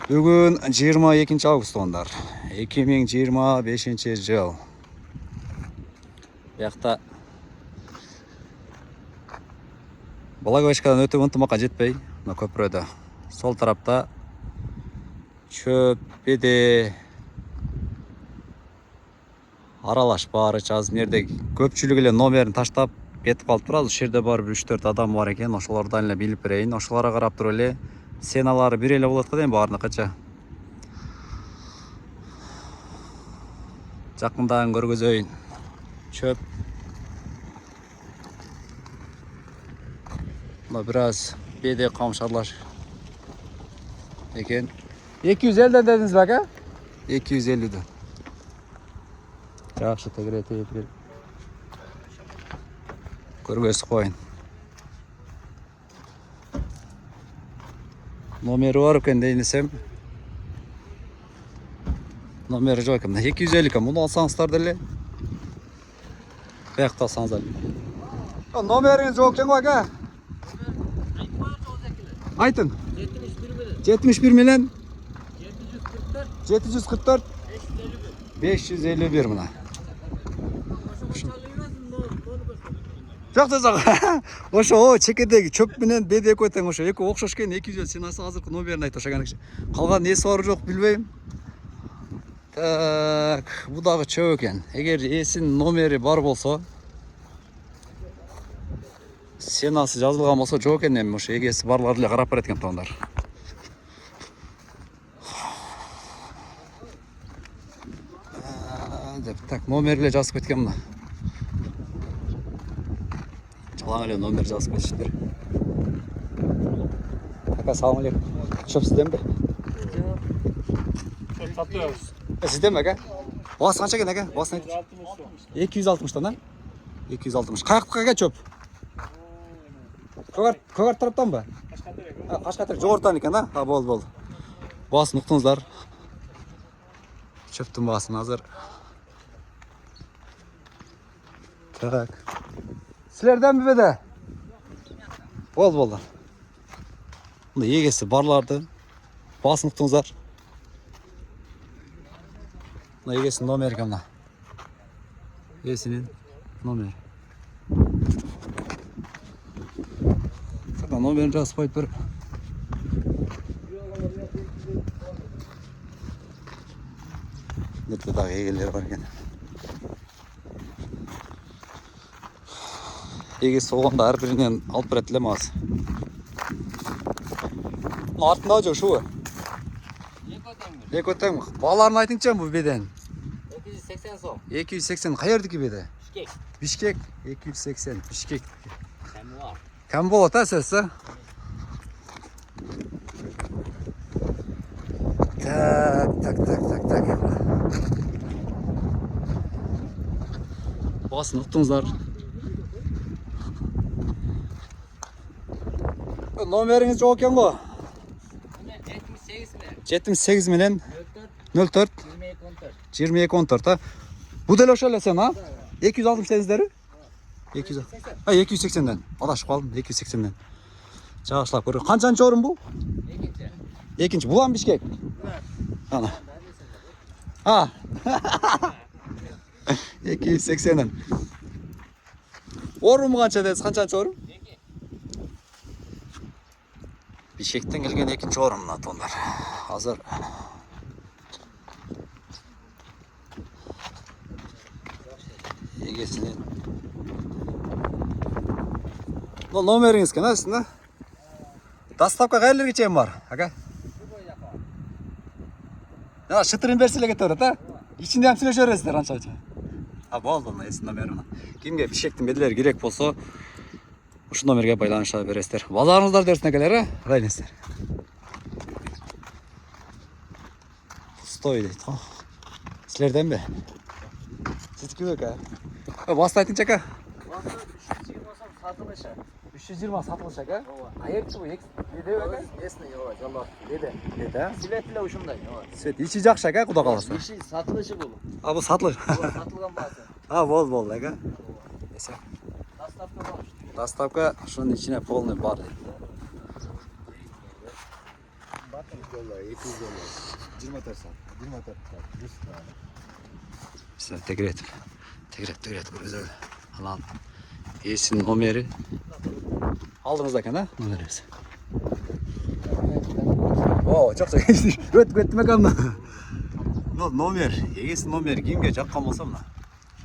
Бүгін 22 август ондар. 2025 жыл. Яқта Благовещкадан өтіп ынтымаққа жетпей, көпіреді. Сол тарапта чөппеде аралаш бары жазып нерде көпчүлүк эле номерин таштап кетип калып турат. Ушул жерде бар 3-4 адам бар экен. Ошолордон эле билип берейин. Ошолорго карап туруп эле сеналары бир эле болот го дейм баарыныкыча. Жакындан көргөзөйүн. Чөп. Мына бир аз беде камшарлаш экен. 250 дедиңиз бе ака? 250. Жакшы тегеретип бер. Көргөзүп коюн. Номери бар экен дейинсем. Номери жок экен. 250 экен. Муну алсаңыздар деле. Баякта алсаңыздар. Номериңиз жок экен го ака? Айтың. 71 менен 744 551 мына. Жок жок. Ошо чекедеги чөп менен беде экөө тең ошо экөө окшош экен. 250 сен азыркы номерин айт ошо кенекче. Калган эси бар жок билбейм. Так, бу дагы чөп экен. Эгер эсинин номери бар болсо, сенасы жазылган болсо жок экен, эми ошо эгеси барлар эле карап берет экен тоондар. Так, номер эле жазып кеткен мына. Жалаң эле номер жазып кетишиптир. Ака, салам алейкум. Чөп сизден бе? Чөп сатабыз. Сизден бе ака? Басы канча экен ака? Басын айтып. 260 да? 260. Каяктыкы ака чөп? Көгарт тараптан ба? Кашкатыр жогортан экен да? Болду. Басын уктуңуздар. Чөптүн басын азыр. Так. Силерден бе? Болду. Мында эгеси барларды басын уктуңуздар. Мына эгесинин номери экен мына. Эгесинин номери. Сага номерин жазып коюп бер. Нерде дагы эгелер бар экен. Эгеси болгондо ар биринен алып берет элем азыр. Мына артында жок ушубу? Экөө тең. Бааларын айтыңчы бу беден. 280 сом. 280 каердики беде? Бишкек. Бишкек 280 Бишкек. Камуар. Кем болот а сез? Так. Басын уктуңуздар. Номериңиз жок экен го? 78 менен 04 2214 а? Бу деле ошол эле сен а? 260 дедиңиздерби? 280ден. Адашып калдым, 280ден. Жагышлап көрө. Канчанчы орун бу? Экинчи. Булан Бишкек. Ана. 280ден. Орун канча дедиз? Канчанчы орун? Бишкектен келген экинчи орун мына тоондар. Азыр эгесинин номериңиз экен сиздин да? Доставка каерлерге чейин бар, ака? Шытырын берсе эле кете берет, а? Ичинде ham сүйлөшө бересиздер анча-мынча. Болду, мына эсин номери мына. Кимге Бишкектин беделери керек болсо, ушул номерге байланыша бересиздер. Базарыңыздар дерсин акелер, а? Кайнесиздер. Пустой дейт. Силерден бе? Сиздики бе? Басты айтыңчы ака. 320 сатылыш ака? Аякчы бу? Беде ака? Эсне, жолдо. Беде, а? Свет эле ушундай. Свет ичи жакшы ака, куда каласа. Иши сатылышы бул. Бу сатылыш. Сатылган баасы. Болду ака. Доставка бар. Доставка ушунун ичине полный бар. Батыр. $200, $200. 24 saat. 24 saat. 100 tane. İşte tekret güzel. Alan. Yesin nomeri. Aldınız da ha? Numarası. Oo, çok iyi. Ötme kanına. Номер. Yesin nomeri kimге жаққан болса мына.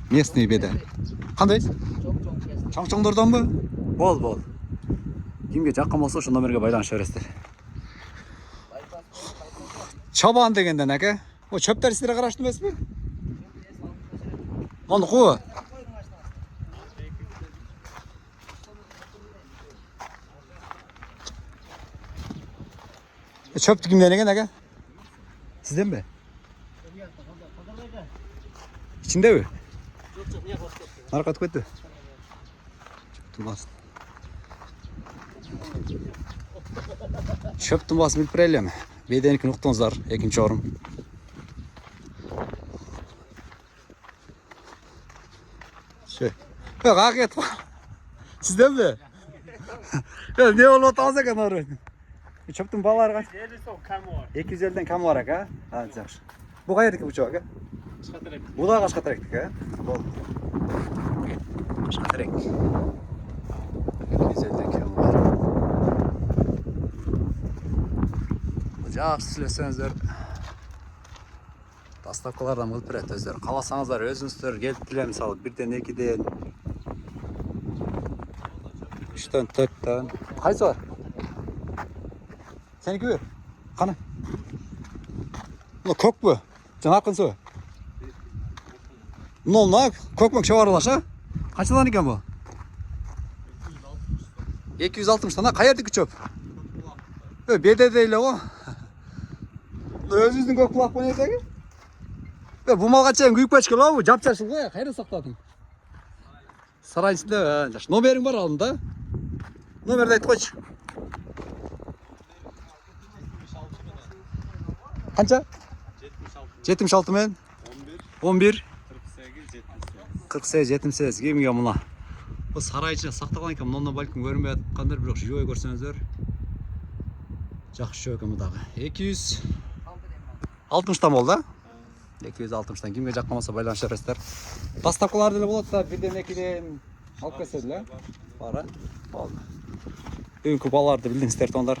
Местный беде. Қандай? Чоң-чоңдордан ба? Бол. Kimге жаққан болса ошо номерге байланышып бересиздер. Чабан дегенден ака. О, чөптөр сиздерге караштуу эмеспи? Аны куу. Çöptü kimden eken aga? Sizden mi? İçinde mi? Arka tıkıttı. Çöptün basın bilip bireyli mi? Bedenikini uqtunuzlar, ekinci orun. Şey. Yok, hakiyet var. Sizden mi? Ya ne olup otamaz eken orun? Çöptün bağları kaç? 250'den kam var aka. Ha, yaxşı. Bu qayerdeki bu çoğu aka? Bu da Qashqatarek aka. Bol. Qashqatarek. 250'den kam var. Жақсы сүйлөсөңүздөр. Доставкалардан кылып берет өздөрү. Кааласаңыздар өзүңүздөр келип деле мисалы 1ден 2ден 3төн 4төн. Кайсы бар? Seniki ver. Qani? Bu ko'k bu. Janaqinsi bu. Nolna ko'kmak shavarlash ha? Qanchadan ekan bu? 260 dan. Qayerdiki cho'p? Yo, bede deyli o. O'zingizning ko'k quloq bo'layotgan. Yo, bu malgacha kuyib ketgan bu. Japchashib qo'y. Qayerda saqlading? Saray ichida. Nomering bor oldinda. Nomerni aytib qo'ychi. Qancha? 76 men. 11 48 78 kimga muna. Bu saray ichida saqlagan ekan, bundan balkim ko'rinmay atqandir, biroq joy ko'rsangizlar. Yaxshi ekan budağı. 260 dan bo'ldi. 260 dan kimga yoqqanmasa baylanishib berasizlar. Dostavkalar dele bo'ladi da, 1dan 2dan olib kelsalar. Bora. Bo'ldi. Bugungi bolalarni bildingizlar tonlar.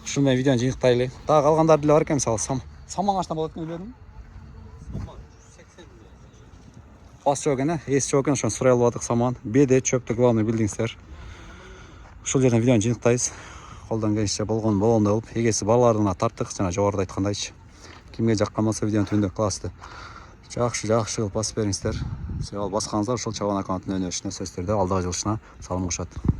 Shunday videoni jiniqtaylik. Daha qolganlar dile var ekan, misol samon qachon bo'ladi ekan bilmadim. Bas cho'gana, es cho'gan shuni so'ray oldik samon. Bede cho'pda glавный bildingizlar. Ушул жерден видеоны жыйынтайбыз. Колдон келишинче болгондой болуп, эгеси балаларына тарттык, жана жогоруда айткандайчы. Кимге жаккан болсо видеонун түбүндө классты. Жакшы кылып басып бериңиздер. Сый ал басканыңыздар ушул чабан аккаунттун өнөрүшүнө сөздөрдө алдыга жылышына салым кошот.